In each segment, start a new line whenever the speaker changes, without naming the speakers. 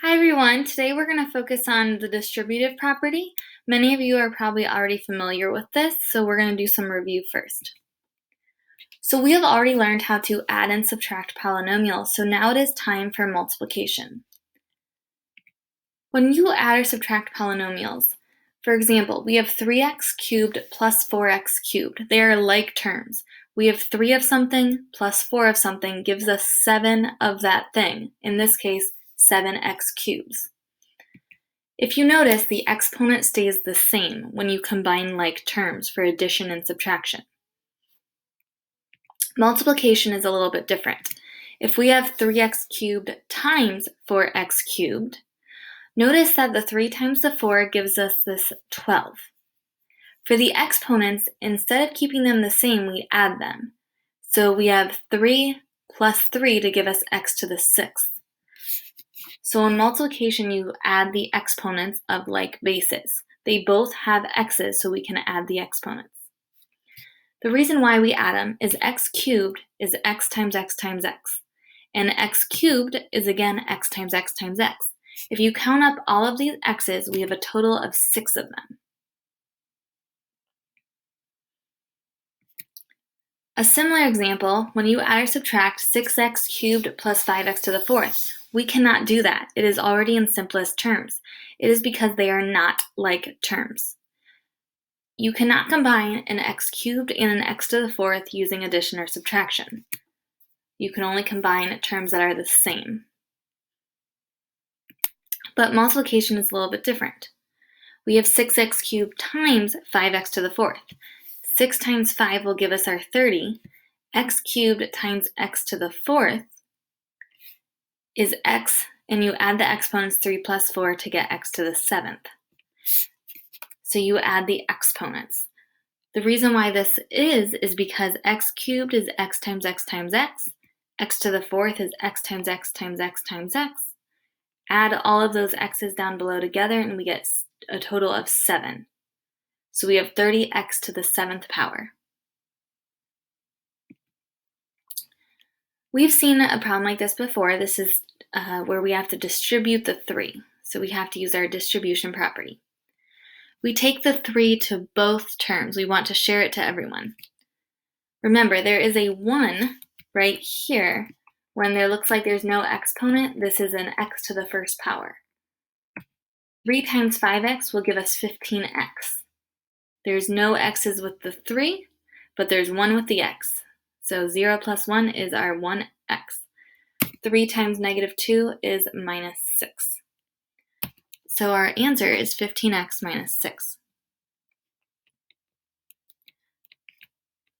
Hi everyone, today we're going to focus on the distributive property. Many of you are probably already familiar with this, so we're going to do some review first. So we have already learned how to add and subtract polynomials, so now it is time for multiplication. When you add or subtract polynomials, for example, we have 3x cubed plus 4x cubed. They are like terms. We have 3 of something plus 4 of something gives us 7 of that thing. In this case, 7x cubes. If you notice, the exponent stays the same when you combine like terms for addition and subtraction. Multiplication is a little bit different. If we have 3x cubed times 4x cubed, notice that the 3 times the 4 gives us this 12. For the exponents, instead of keeping them the same, we add them. So we have 3 plus 3 to give us x to the 6th. So in multiplication, you add the exponents of like bases. They both have x's, so we can add the exponents. The reason why we add them is x cubed is x times x times x. And x cubed is again x times x times x. If you count up all of these x's, we have a total of 6 of them. A similar example, when you add or subtract 6x cubed plus 5x to the 4th, we cannot do that. It is already in simplest terms. It is because they are not like terms. You cannot combine an x cubed and an x to the 4th using addition or subtraction. You can only combine terms that are the same. But multiplication is a little bit different. We have 6x cubed times 5x to the 4th. 6 times 5 will give us our 30. X cubed times x to the 4th is x, and you add the exponents 3 plus 4 to get x to the 7th. So you add the exponents. The reason why this is because x cubed is x times x times x. X to the 4th is x times x times x times x. Add all of those x's down below together and we get a total of 7. So we have 30x to the 7th power. We've seen a problem like this before. This is where we have to distribute the 3. So we have to use our distribution property. We take the 3 to both terms. We want to share it to everyone. Remember, there is a 1 right here. When there looks like there's no exponent, this is an x to the first power. 3 times 5x will give us 15x. There's no x's with the 3, but there's 1 with the x. So 0 plus 1 is our 1x. 3 times negative 2 is minus 6. So our answer is 15x minus 6.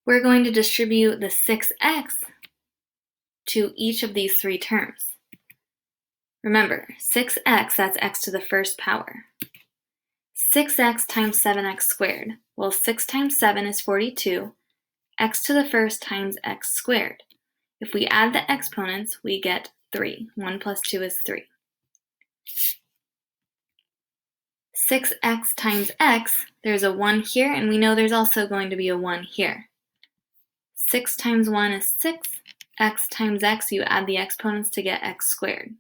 We're going to distribute the 6x to each of these 3 terms. Remember, 6x, that's x to the first power. 6x times 7x squared. Well, 6 times 7 is 42. X to the first times x squared. If we add the exponents, we get 3. 1 plus 2 is 3. 6x times x, there's a 1 here, and we know there's also going to be a 1 here. 6 times 1 is 6. X times x, you add the exponents to get x squared.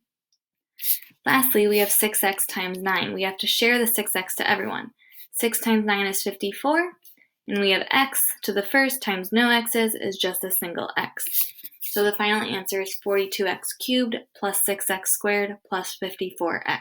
Lastly, we have 6x times 9. We have to share the 6x to everyone. 6 times 9 is 54, and we have x to the first times no x's is just a single x. So the final answer is 42x cubed plus 6x squared plus 54x.